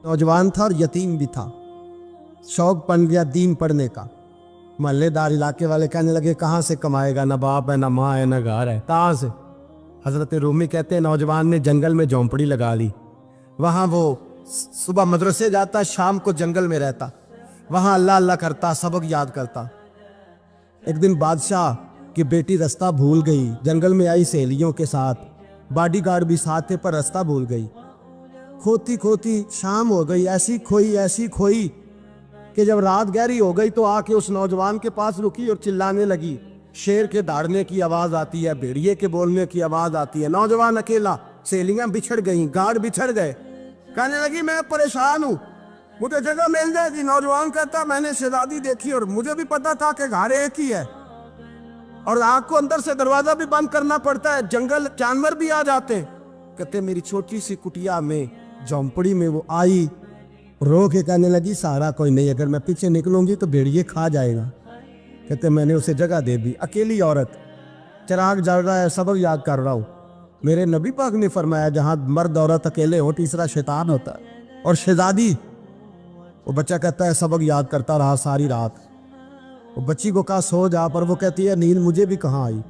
नौजवान था और यतीम भी था। शौक बन गया दीन पढ़ने का। महल्लेदार इलाके वाले कहने लगे कहाँ से कमाएगा, ना बाप है, ना माँ है, ना घर है, कहाँ से। हजरत रूमी कहते हैं नौजवान ने जंगल में झोंपड़ी लगा ली। वहाँ वो सुबह मदरसे जाता, शाम को जंगल में रहता, वहाँ अल्लाह अल्लाह करता, सबक याद करता। एक दिन बादशाह की बेटी रास्ता भूल गई, जंगल में आई सहेलियों के साथ, बॉडीगार्ड भी साथ थे पर रास्ता भूल गई। खोती खोती शाम हो गई, ऐसी खोई कि जब रात गहरी हो गई तो आके उस नौजवान के पास रुकी और चिल्लाने लगी। शेर के दहाड़ने की आवाज आती है, भेड़िए के बोलने की आवाज आती है। नौजवान अकेला, सहेलियां बिछड़ गई, गार्ड बिछड़ गए। कहने लगी मैं परेशान हूँ, मुझे जगह मिल जाएगी। नौजवान कहता मैंने शहजादी देखी और मुझे भी पता था कि घर एक ही है और आग को अंदर से दरवाजा भी बंद करना पड़ता है, जंगल जानवर भी आ जाते। कहते मेरी छोटी सी कुटिया में, झोंपड़ी में वो आई, रो के कहने लगी सहारा कोई नहीं, अगर मैं पीछे निकलूंगी तो भेड़िए खा जाएगा। कहते मैंने उसे जगह दे दी। अकेली औरत, चिराग जल रहा है, सबक याद कर रहा हूँ। मेरे नबी पाक ने फरमाया जहाँ मर्द औरत अकेले हो तीसरा शैतान होता है। और शहजादी, वो बच्चा कहता है सबक याद करता रहा सारी रात। वो बच्ची को कहा सो जा, पर वो कहती है नींद मुझे भी कहाँ आई।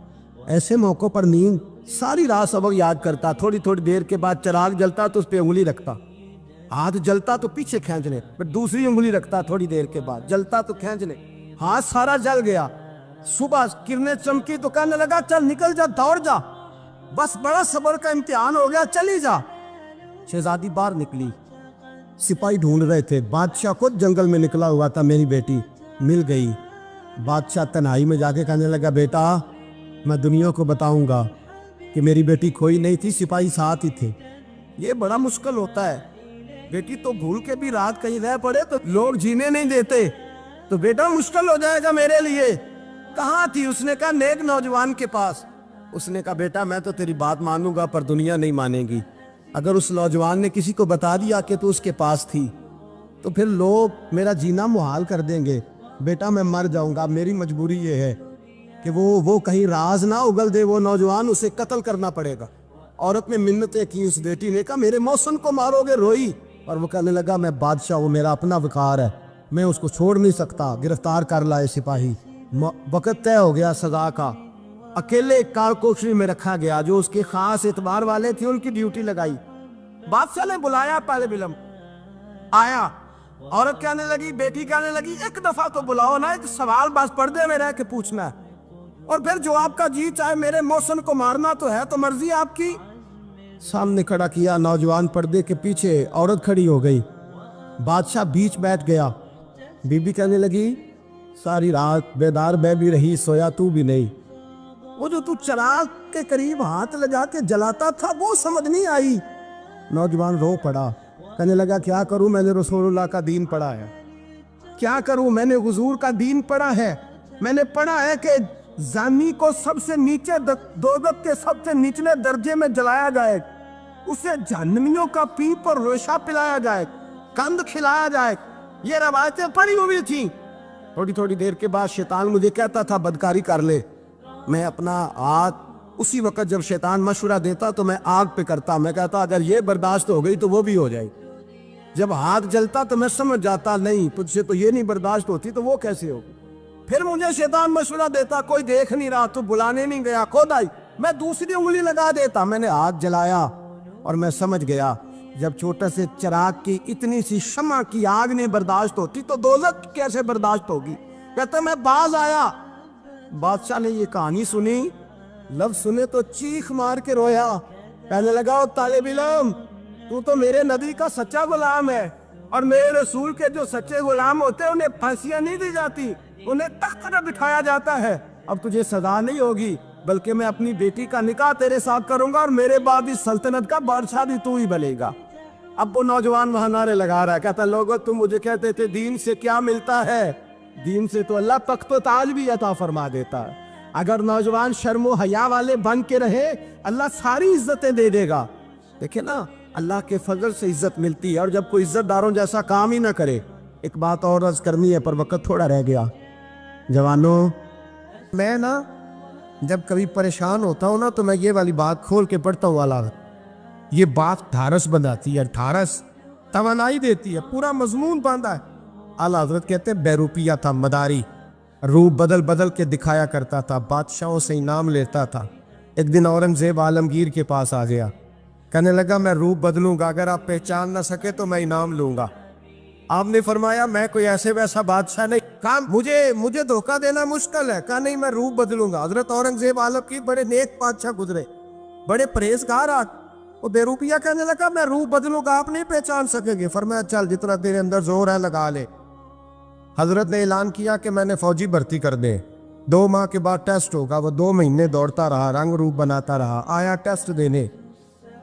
ऐसे मौक़ों पर नींद, सारी रात सबक याद करता। थोड़ी थोड़ी देर के बाद चिराग जलता तो उस पर उंगली रखता, हाथ जलता तो पीछे खींचने, फिर दूसरी उंगली रखता, थोड़ी देर के बाद जलता तो खींचने, हाथ सारा जल गया। सुबह किरणें चमकी तो कहने लगा चल निकल जा, दौड़ जा, बस बड़ा सब्र का इम्तिहान हो गया, चली जा। शहजादी बाहर निकली, सिपाही ढूंढ रहे थे। बादशाह खुद जंगल में निकला हुआ था, मेरी बेटी मिल गई। बादशाह तन्हाई में जाके कहने लगा बेटा मैं दुनिया को बताऊंगा कि मेरी बेटी खोई नहीं थी, सिपाही साथ ही थे। ये बड़ा मुश्किल होता है, बेटी तो भूल के भी रात कहीं रह पड़े तो लोग जीने नहीं देते, तो बेटा मुश्किल हो जाएगा मेरे लिए। कहाँ थी? उसने कहा नेक नौजवान के पास। उसने कहा बेटा मैं तो तेरी बात मानूंगा पर दुनिया नहीं मानेगी। अगर उस नौजवान ने किसी को बता दिया कि तू उसके पास थी तो फिर लोग मेरा जीना मुहाल कर देंगे। बेटा मैं मर जाऊंगा, मेरी मजबूरी ये है कि वो कहीं राज ना उगल दे वो नौजवान, उसे कत्ल करना पड़ेगा। औरत ने मिन्नतें की, उस बेटी ने कहा मेरे मौसम को मारोगे, रोई। और वो कहने लगा मैं बादशाह हूँ, मेरा अपना विकार है, मैं उसको छोड़ नहीं सकता। गिरफ्तार कर लाए सिपाही। वक़्त तय हो गया सजा का। अकेले कारकोठरी में रखा गया, जो उसके खास एतबार वाले थे उनकी ड्यूटी लगाई। बादशाह ने बुलाया, पहले बिलम आया। औरत कहने लगी, बेटी कहने लगी एक दफा तो बुलाओ ना, एक सवाल बस पर्दे में रह के पूछना है और फिर जो आपका जी चाहे, मेरे मौसम को मारना तो है, तो मर्जी आपकी। सामने खड़ा किया, नौजवान पर्दे के पीछे, औरत खड़ी हो गई। बादशाह बीच बैठ गया। बीबी कहने लगी सारी रात बेदार मैं भी रही, सोया तू भी नहीं। वो जो तू चिराग के करीब हाथ लगा के जलाता था वो समझ नहीं आई। नौजवान रो पड़ा, कहने लगा क्या करूं, मैंने रसूलुल्लाह का दीन पढ़ा है, क्या करूं, मैंने हुजूर का दीन पढ़ा है। मैंने पढ़ा है कि जानी को सबसे नीचे दोज़ख के सबसे निचले दर्जे में जलाया जाए, उसे जहन्नमियों का पीप और रेशा पिलाया जाए, कंद खिलाया जाए। ये रवायतें पढ़ी हुई थी। थोड़ी थोड़ी देर के बाद शैतान मुझे कहता था बदकारी कर ले। मैं अपना हाथ उसी वक्त जब शैतान मशवरा देता तो मैं आग पे करता। मैं कहता अगर ये बर्दाश्त हो गई तो वो भी हो जाएगी। जब हाथ जलता तो मैं समझ जाता नहीं तुझसे तो ये नहीं बर्दाश्त होती तो वो कैसे होगी। फिर मुझे शैतान मशवरा देता कोई देख नहीं रहा तो बुलाने नहीं गया, खुद आई, मैं दूसरी उंगली लगा देता। मैंने हाथ जलाया और मैं समझ गया जब छोटे से चिराग की इतनी सी शमा की आग नहीं बर्दाश्त होती तो दोज़ख कैसे बर्दाश्त होगी। कहते मैं बाज आया। बादशाह ने ये कहानी सुनी, लफ्ज सुने तो चीख मार के रोया। कहने लगा तालिब इल्म तू तो मेरे नबी का सच्चा गुलाम है और मेरे रसूल के जो सच्चे गुलाम होते हैं उन्हें फांसियां नहीं दी जाती, उन्हें तख्त पर बिठाया जाता है। अब तुझे सजा नहीं होगी बल्कि मैं अपनी बेटी का निकाह तेरे साथ करूंगा और मेरे बाद इस सल्तनत का बादशाह भी तू ही बनेगा। अब वो नौजवान वहां नारे लगा रहा है, कहता लोगों तुम मुझे कहते थे दीन से क्या मिलता है, दीन से तो अल्लाह तख्त ताज भी अता फरमा देता है। अगर नौजवान शर्मो हया वाले बन के रहे अल्लाह सारी इज्जतें दे देगा। देखे ना अल्लाह के फजल से इज्जत मिलती है और जब कोई इज्जतदारों जैसा काम ही ना करे। एक बात और अर्ज करनी है पर वक्त थोड़ा रह गया। जवानों मैं ना जब कभी परेशान होता हूँ ना तो मैं ये वाली बात खोल के पढ़ता हूँ वाला। ये बात ढारस बनाती है, ढारस توانائی دیتی ہے, پورا مضمون باندھا ہے. اعلیٰ حضرت کہتے ہیں بہروپیہ تھا, مداری, روپ بدل بدل کے دکھایا کرتا تھا, بادشاہوں سے انعام لیتا تھا. ایک دن اورنگزیب عالمگیر کے پاس آ گیا, کہنے لگا میں روپ بدلوں گا, اگر آپ پہچان نہ سکے تو میں انعام لوں گا. آپ نے فرمایا میں کوئی ایسے ویسا بادشاہ نہیں. کہا مجھے دھوکہ دینا مشکل ہے. کہا نہیں, میں روپ بدلوں گا. حضرت اورنگزیب عالمگیر بڑے نیک بادشاہ گزرے, بڑے پرہیزگار. وہ بہروپیہ کہنے لگا میں روپ بدلوں گا, آپ نہیں پہچان سکیں گے. فرمایا چل جتنا تیرے اندر زور ہے لگا لے. حضرت نے اعلان کیا کہ میں نے فوجی بھرتی کر دے, 2 ماہ کے بعد ٹیسٹ ہوگا. وہ 2 مہینے دوڑتا رہا, رنگ روپ بناتا رہا, آیا ٹیسٹ دینے.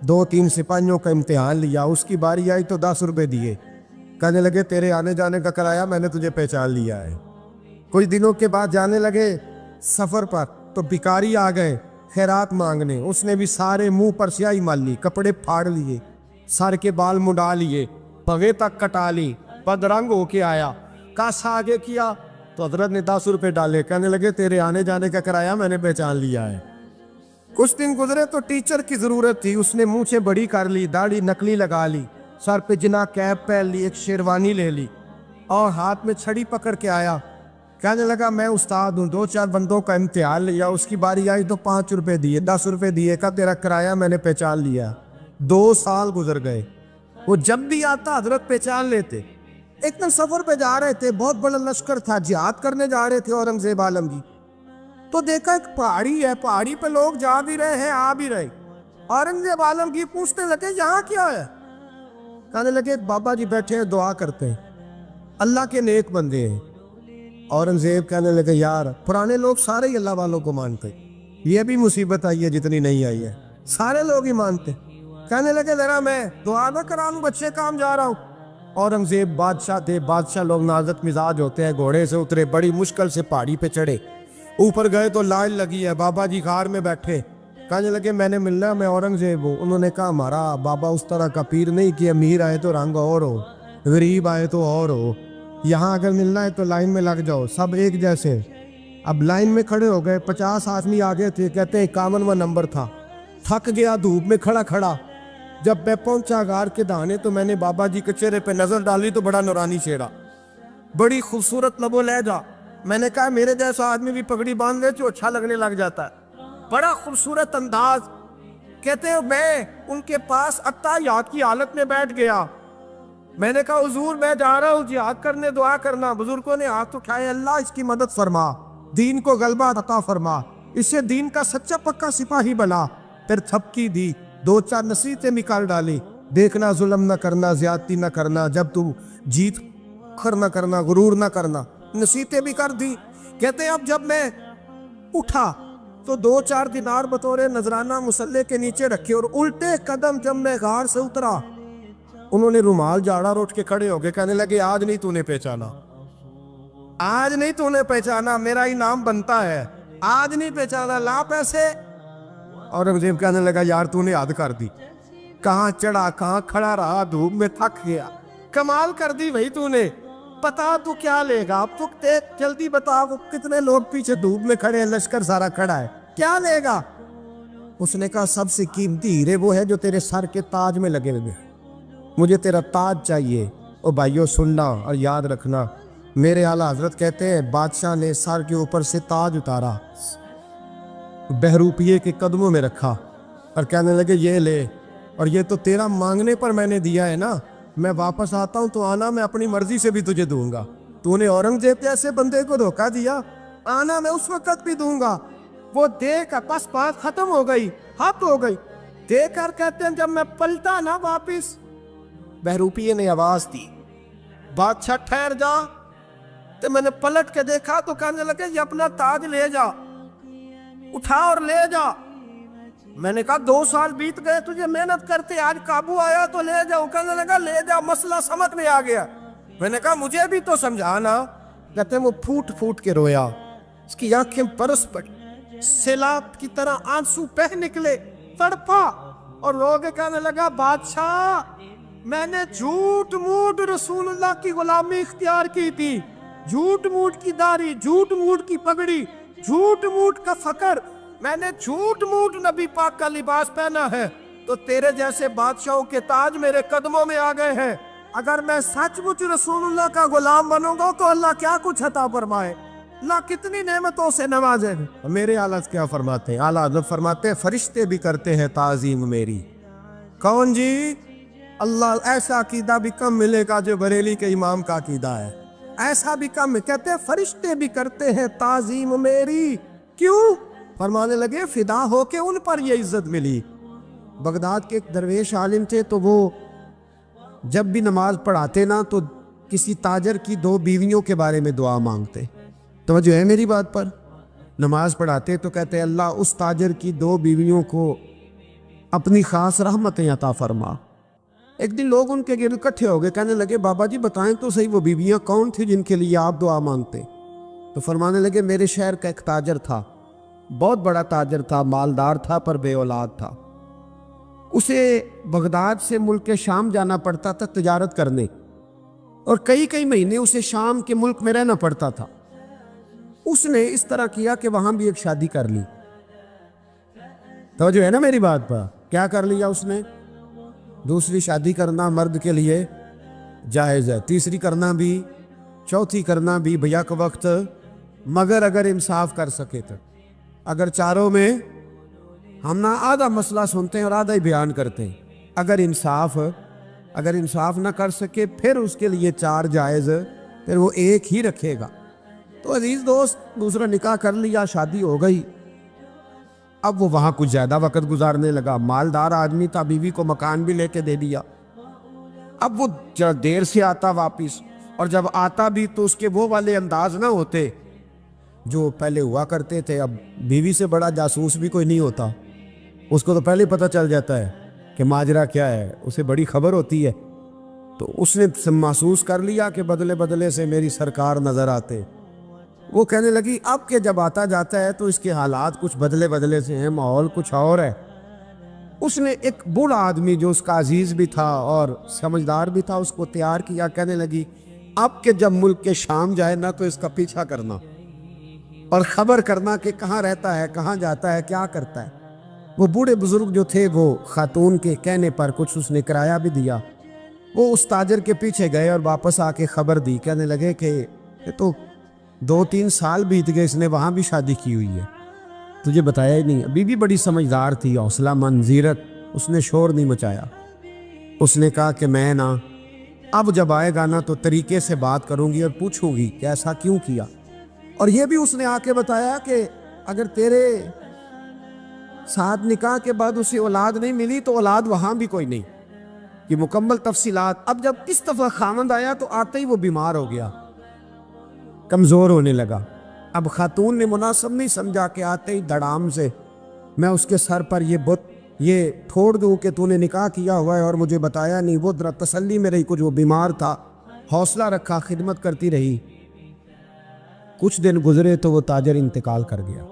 2-3 سپاہیوں کا امتحان لیا, اس کی باری آئی تو 10 روپے دیے. کہنے لگے تیرے آنے جانے کا کرایہ میں نے تجھے پہچان لیا ہے. کچھ دنوں کے بعد جانے لگے سفر پر, تو بھکاری آ گئے خیرات مانگنے. اس نے بھی سارے منہ پر سیاہی مال لی, کپڑے پھاڑ لیے, سر کے بال مڈا لیے, پگے تک کٹا لی, بدرنگ ہو کے آیا. کاسا آگے کیا تو حضرت نے 10 روپے ڈالے. کہنے لگے تیرے آنے جانے کا کرایہ میں نے پہچان لیا ہے. کچھ دن گزرے تو ٹیچر کی ضرورت تھی. اس نے مونچھیں بڑی کر لی, داڑھی نکلی لگا لی, سر پہ جنا کیپ پہن لی, ایک شیروانی لے لی اور ہاتھ میں چھڑی پکڑ کے آیا. کہنے لگا میں استاد ہوں, 2-4 بندوں کا امتحان لیا, اس کی باری آئی تو 5 روپے دیے, 10 روپے دیے. کا تیرا کرایہ میں نے پہچان لیا. 2 سال گزر گئے. وہ جب بھی آتا حضرت پہچان لیتے. ایک دن سفر پہ جا رہے تھے, بہت بڑا لشکر تھا, جہاد کرنے جا رہے تھے اورنگزیب عالمگیر. تو دیکھا ایک پہاڑی ہے, پہاڑی پہ لوگ جا بھی رہے ہیں آ بھی رہے. اورنگزیب عالمگیر پوچھنے لگے یہاں کیا ہے؟ کہنے لگے بابا جی بیٹھے ہیں دعا کرتے ہیں, اللہ کے نیک بندے ہیں. اورنگزیب کہنے لگے یار پرانے لوگ سارے ہی اللہ والوں کو مانتے, یہ بھی مصیبت آئی ہے جتنی نہیں آئی ہے, سارے لوگ ہی مانتے. کہنے لگے ذرا میں دعا نہ کرا لوں, بچے کام جا رہا ہوں. اورنگزیب بادشاہ تھے, بادشاہ لوگ نازک مزاج ہوتے ہیں. گھوڑے سے اترے, بڑی مشکل سے پہاڑی پہ چڑھے, اوپر گئے تو لائن لگی ہے, بابا جی غار میں بیٹھے. کہنے لگے میں نے ملنا, میں اورنگزیب ہوں. انہوں نے کہا ہمارا بابا اس طرح کا پیر نہیں کہ امیر آئے تو رنگ اور ہو, غریب آئے تو اور ہو, یہاں اگر ملنا ہے تو لائن میں لگ جاؤ, سب ایک جیسے. اب لائن میں کھڑے ہو گئے, 50 آدمی آگے تھے, کہتے ہیں 51واں نمبر تھا. تھک گیا دھوپ میں کھڑا کھڑا. جب میں پہنچا غار کے دہانے تو میں نے بابا جی کے چہرے پہ نظر ڈالی تو بڑا نورانی چہرہ, بڑی خوبصورت لب و لہجہ. میں نے کہا میرے جیسا آدمی بھی پگڑی باندھ لے تو اچھا لگنے لگ جاتا ہے, بڑا خوبصورت انداز. کہتے ہیں میں ان کے پاس اتحیات کی حالت میں بیٹھ گیا. میں نے کہا حضور میں جا رہا ہوں جہاد کرنے, دعا کرنا. بزرگوں نے ہاتھ اٹھائے, اللہ اس کی مدد فرما, دین کو غلبہ عطا فرما, اسے دین کا سچا پکا سپاہی بنا. پھر تھپکی دی, 2-4 نصیحتیں نکال ڈالی. دیکھنا ظلم نہ کرنا, زیادتی نہ کرنا, جب تو جیت خر نہ کرنا, غرور نہ کرنا, نصیحتیں بھی کر دی. کہتے ہیں اب جب میں اٹھا تو 2-4 دینار بطور نذرانہ مسلح کے نیچے رکھے, اور الٹے قدم جب میں غار سے اترا انہوں نے رومال جھاڑا اور اٹھ کے کھڑے ہو گئے. کہنے لگے آج نہیں تو نے پہچانا, آج نہیں تو نے پہچانا, میرا انعام بنتا ہے, آج نہیں پہچانا, لا پیسے. اورنگزیب کہنے لگا یار تو نے حد کر دی, کہاں چڑھا کہاں کھڑا رہا, دھوپ میں تھک گیا, کمال کر دی بھائی تو نے. پتا تو کیا لے گا, اب تو جلدی بتا, وہ کتنے لوگ پیچھے دھوپ میں کھڑے ہیں, لشکر سارا کھڑا ہے, کیا لے گا؟ اس نے کہا سب سے قیمتی ہیرے وہ ہے جو تیرے سر کے تاج میں لگے ہوئے, مجھے تیرا تاج چاہیے. او بھائیو سننا اور یاد رکھنا, میرے اعلیٰ حضرت کہتے ہیں بادشاہ نے سر کے اوپر سے تاج اتارا, بہروپیے کے قدموں میں رکھا اور کہنے لگے یہ لے, اور یہ تو تیرا مانگنے پر میں نے دیا ہے نا, میں واپس آتا ہوں تو آنا میں اپنی مرضی سے بھی تجھے دوں گا. تو نے اورنگزیب جیسے بندے کو دھوکہ دیا, آنا میں اس وقت بھی دوں گا. وہ دے کر بس بات ختم ہو گئی, حد ہو گئی. دے کر کہتے ہیں جب میں پلٹا نا واپس, بہروپیے نے آواز دی بادشاہ ٹھہر جا. تو میں نے پلٹ کے دیکھا تو کہنے لگے یہ اپنا تاج لے جا, اٹھا اور لے جا. میں نے کہا 2 سال بیت گئے تجھے محنت کرتے, آج قابو آیا تو لے جاؤ. کہنے لگا لے جا, مسئلہ سمجھ میں آ گیا. میں نے کہا مجھے بھی تو سمجھانا. کہتے ہیں وہ پھوٹ پھوٹ کے رویا, اس کی آنکھیں برس پڑی, سیلاب کی طرح آنسو بہہ نکلے, تڑپا اور رو کے کہنے لگا بادشاہ میں نے جھوٹ موٹ رسول اللہ کی غلامی اختیار کی تھی, جھوٹ موٹ کی داڑھی, جھوٹ موٹ کی پگڑی, جھوٹ موٹ کا فقر, میں نے جھوٹ موٹ نبی پاک کا لباس پہنا ہے, تو تیرے جیسے بادشاہوں کے تاج میرے قدموں میں آ گئے ہیں. अगर मैं सचमुच रसूलुल्लाह का गुलाम बनूंगा तो अल्लाह क्या कुछ अता फरमाए, अल्लाह कितनी नेमतों से नवाजे। मेरे आला क्या फरमाते हैं, आला हज़रत फरमाते हैं फरिश्ते भी करते हैं ताज़ीम मेरी। कौन जी? अल्लाह। ऐसा अकीदा भी कम मिलेगा जो बरेली के इमाम का अकीदा है, ऐसा भी कम। कहते हैं फरिश्ते भी करते हैं ताज़ीम मेरी। क्यों? फरमाने लगे फिदा हो के उन पर ये इज्जत मिली। बगदाद के एक दरवेश आलिम थे, तो वो जब भी नमाज पढ़ाते ना तो किसी ताजर की 2 बीवियों के बारे में दुआ मांगते। तो जो है मेरी बात पर, नमाज पढ़ाते तो कहते अल्लाह उस ताजर की 2 बीवियों को अपनी खास रहमतें अता फरमा। एक दिन लोग उनके गिर्द इकट्ठे हो गए, कहने लगे बाबा जी बताएं तो सही वो बीवियां कौन थी जिनके लिए आप दुआ मांगते। तो फरमाने लगे मेरे शहर का एक ताजर था, बहुत बड़ा ताजर था, मालदार था पर बे औलाद था। उसे बगदाद से मुल्क शाम जाना पड़ता था तिजारत करने, और कई कई महीने उसे शाम के मुल्क में रहना पड़ता था। उसने इस तरह किया कि वहां भी एक शादी कर ली। तो जो है ना मेरी बात पर, क्या कर लिया उसने? दूसरी शादी करना मर्द के लिए जायज़ है, तीसरी करना भी, चौथी करना भी भैया के वक्त, मगर अगर इंसाफ कर सके तो। अगर चारों में हम ना आधा मसला सुनते हैं और आधा ही बयान करते हैं, अगर इंसाफ ना कर सके फिर उसके लिए 4 जायज़, फिर वो एक ही रखेगा। तो अजीज दोस्त, दूसरा निकाह कर लिया, शादी हो गई। अब वो वहाँ कुछ ज़्यादा वक्त गुजारने लगा, मालदार आदमी था, बीवी को मकान भी लेके दे दिया। अब वो देर से आता वापिस, और जब आता भी तो उसके वो वाले अंदाज ना होते जो पहले हुआ करते थे। अब बीवी से बड़ा जासूस भी कोई नहीं होता, उसको तो पहले पता चल जाता है कि माजरा क्या है, उसे बड़ी खबर होती है। तो उसने महसूस कर लिया कि बदले बदले से मेरी सरकार नज़र आते। वो कहने लगी अब के जब आता जाता है तो इसके हालात कुछ बदले बदले से हैं, माहौल कुछ और है। उसने एक बूढ़ा आदमी जो उसका अजीज भी था और समझदार भी था उसको तैयार किया। कहने लगी अब के जब मुल्क के शाम जाए ना तो इसका पीछा करना और ख़बर करना कि कहाँ रहता है, कहाँ जाता है, क्या करता है। वो बूढ़े बुजुर्ग जो थे वो खातून के कहने पर कुछ उसने किराया भी दिया। वो उस ताजर के पीछे गए और वापस आके ख़बर दी। कहने लगे कि ये तो 2-3 साल बीत गए, इसने वहाँ भी शादी की हुई है, तुझे बताया ही नहीं। बीवी बड़ी समझदार थी, हौसला मंद, ज़ीरत, उसने शोर नहीं मचाया। उसने कहा कि मैं ना अब जब आएगा ना तो तरीके से बात करूँगी और पूछूंगी कि ऐसा क्यों किया। और ये भी उसने आके बताया कि अगर तेरे साथ निकाह के बाद उसे औलाद नहीं मिली तो औलाद वहाँ भी कोई नहीं, ये मुकम्मल तफसीलात। अब जब इस दफ़ा खामद आया तो आते ही वो बीमार हो गया, कमज़ोर होने लगा। अब खातून ने मुनासिब नहीं समझा कि आते ही धड़ाम से मैं उसके सर पर ये ठोड़ दूँ कि तूने निकाह किया हुआ है और मुझे बताया नहीं। वो जरा तसल्ली में रही, कुछ वो बीमार था, हौसला रखा, खिदमत करती रही। कुछ दिन गुजरे तो वो ताजर इंतकाल कर गया,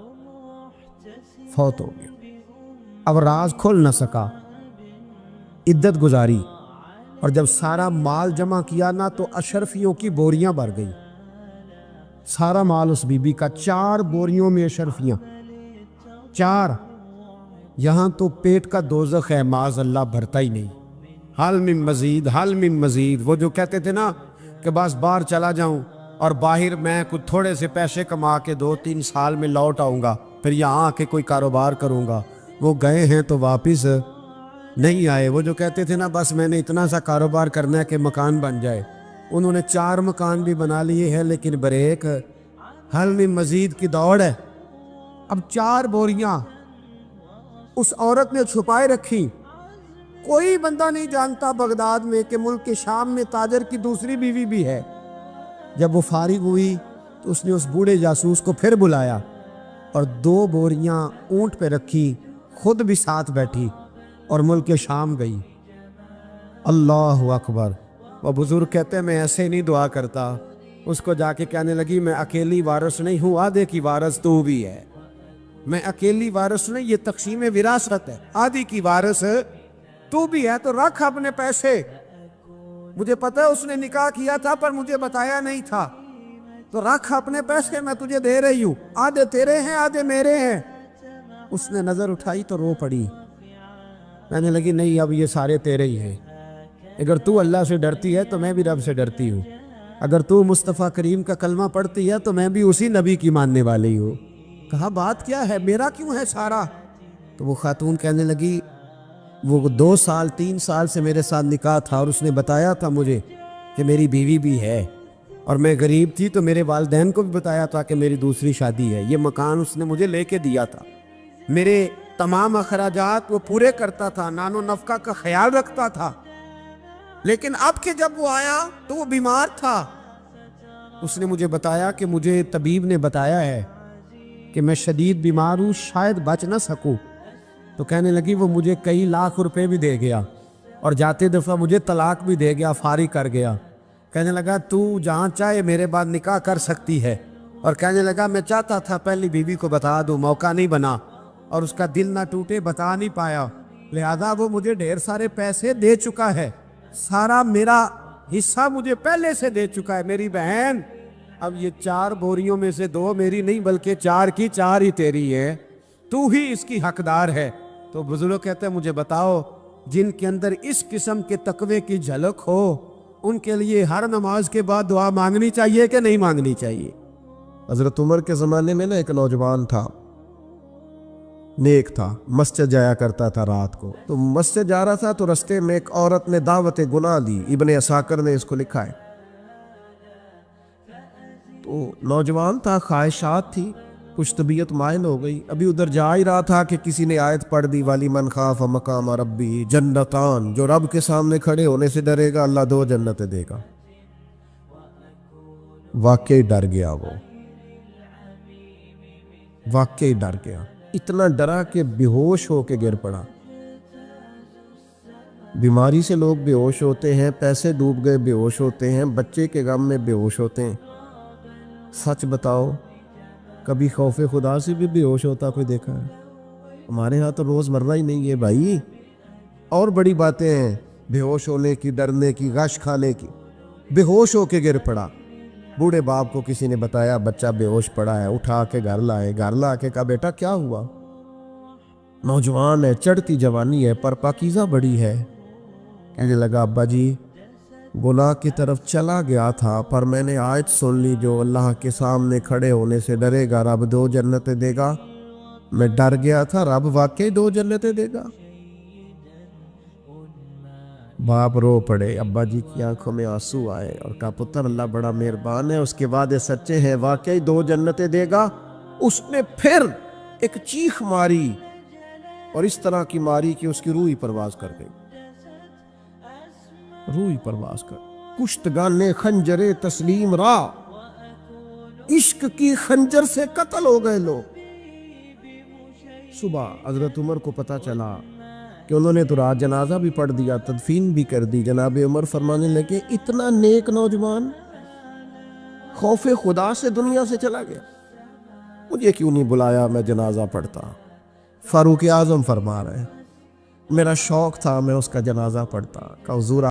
फौत हो गया। अब राज खुल न सका, इद्दत गुजारी, और जब सारा माल जमा किया ना तो अशरफियों की बोरियां भर गई। सारा माल उस बीबी का, 4 बोरियों में अशरफियां, 4। यहाँ तो पेट का दोज़ख है, माज़ अल्लाह भरता ही नहीं। हाल में मज़ीद, हाल में मज़ीद। वो जो कहते थे ना कि बस बाहर चला जाऊँ और बाहर मैं कुछ थोड़े से पैसे कमा के 2-3 साल में लौट आऊँगा, फिर यहाँ आके कोई कारोबार करूँगा, वो गए हैं तो वापस नहीं आए। वो जो कहते थे ना बस मैंने इतना सा कारोबार करना है कि मकान बन जाए, उन्होंने 4 मकान भी बना लिए हैं, लेकिन ब्रेक हल में मज़ीद की दौड़ है। अब 4 बोरियां उस औरत ने छुपाए रखी। कोई बंदा नहीं जानता बगदाद में कि मुल्क के शाम में ताजर की दूसरी बीवी भी है। जब वो फारिग हुई तो उसने उस बूढ़े जासूस को फिर बुलाया और 2 बोरियां ऊंट पे रखी, खुद भी साथ बैठी और मुल्क के शाम गई। अल्लाह अकबर। वो बुजुर्ग कहते हैं मैं ऐसे नहीं दुआ करता। उसको जाके कहने लगी मैं अकेली वारिस नहीं हूँ, आधे की वारिस तू भी है। मैं अकेली वारिस नहीं, ये तक़सीम विरासत है, आधी की वारिस तू भी है। तो रख अपने पैसे, मुझे पता है उसने निकाह किया था पर मुझे बताया नहीं था, तो रख अपने पैसे, मैं तुझे दे रही हूँ, आधे तेरे हैं आधे मेरे हैं। उसने नज़र उठाई तो रो पड़ी, कहने लगी नहीं अब ये सारे तेरे ही हैं। अगर तू अल्लाह से डरती है तो मैं भी रब से डरती हूँ, अगर तू मुस्तफ़ा करीम का कलमा पढ़ती है तो मैं भी उसी नबी की मानने वाली हूँ। कहा बात क्या है, मेरा क्यों है सारा? तो वो खातून कहने लगी, वो 2 साल 3 साल से मेरे साथ निकाह था और उसने बताया था मुझे कि मेरी बीवी भी है, और मैं गरीब थी तो मेरे वालिदैन को भी बताया था कि मेरी दूसरी शादी है। ये मकान उसने मुझे लेके दिया था, मेरे तमाम अखराजात वो पूरे करता था, नानो नफका का ख्याल रखता था। लेकिन अब के जब वो आया तो वो बीमार था। उसने मुझे बताया कि मुझे तबीब ने बताया है कि मैं शदीद बीमार हूँ, शायद बच ना सकूँ। तो कहने लगी वो मुझे कई लाख रुपए भी दे गया और जाते दफ़ा मुझे तलाक भी दे गया, फारिग कर गया। कहने लगा तू जहाँ चाहे मेरे बाद निकाह कर सकती है। और कहने लगा मैं चाहता था पहली बीवी को बता दूँ, मौका नहीं बना और उसका दिल ना टूटे, बता नहीं पाया, लिहाजा वो मुझे ढेर सारे पैसे दे चुका है, सारा मेरा हिस्सा मुझे पहले से दे चुका है। मेरी बहन, अब ये 4 बोरियों में से 2 मेरी नहीं बल्कि 4 की 4 ही तेरी है, तू ही इसकी हकदार है। तो बुजुर्ग कहते हैं मुझे बताओ, जिनके अंदर इस किस्म के तकवे की झलक हो उनके लिए हर नमाज के बाद दुआ मांगनी चाहिए कि नहीं मांगनी चाहिए? हजरत उमर के ज़माने में ना एक नौजवान था, नेक था, मस्जिद जाया करता था रात को। तो मस्जिद जा रहा था तो रास्ते में एक औरत ने दावत गुनाह दी, इब्ने असाकर ने इसको लिखा है। तो नौजवान था, ख्वाहिशात थी, कुछ तबीयत माइल हो गई। अभी उधर जा ही रहा था कि किसी ने आयत पढ़ दी, वाली मन खाफ मकाम रब्बी जन्नतान, जो रब के सामने खड़े होने से डरेगा अल्लाह 2 जन्नतें देगा। वाकई डर गया, वो वाकई डर गया, इतना डरा कि बेहोश होके गिर पड़ा। बीमारी से लोग बेहोश होते हैं, पैसे डूब गए बेहोश होते हैं, बच्चे के गम में बेहोश होते हैं। सच बताओ, कभी खौफ खुदा से भी बेहोश होता कोई देखा है? हमारे यहाँ तो रोज़मर्रा ही नहीं है भाई। और बड़ी बातें हैं बेहोश होने की, डरने की, गश खाने की। बेहोश होके गिर पड़ा, बूढ़े बाप को किसी ने बताया बच्चा बेहोश पड़ा है, उठा के घर लाए, घर ला के कहा बेटा क्या हुआ? नौजवान है, चढ़ती जवानी है, पर पाकीज़ा बड़ी है। कहने लगा अब्बा जी, गुनाह की तरफ चला गया था, पर मैंने आयत सुन ली, जो अल्लाह के सामने खड़े होने से डरेगा रब 2 जन्नतें देगा। मैं डर गया था, रब वाकई 2 जन्नतें देगा। बाप रो पड़े, अब्बा जी की आंखों में आंसू आए और कहा पुत्र अल्लाह बड़ा मेहरबान है, उसके वादे सच्चे हैं, वाकई 2 जन्नतें देगा। उसने फिर एक चीख मारी और इस तरह की मारी कि उसकी रूह ही परवाज कर गई, रूह ही परवाज कर। कुश्तगाने खंजरे तस्लीम रा, इश्क की खंजर से कत्ल हो गए लोग। सुबह हजरत उमर को पता चला कि उन्होंने तो रात जनाजा भी पढ़ दिया, तदफीन भी कर दी। जनाब उमर फरमाने लगे इतना नेक नौजवान खौफे खुदा से दुनिया से चला गया, मुझे क्यों नहीं बुलाया, मैं जनाजा पढ़ता। फारूक आजम फरमा रहे, मेरा शौक था मैं उसका जनाजा पढ़ता। का हुजूर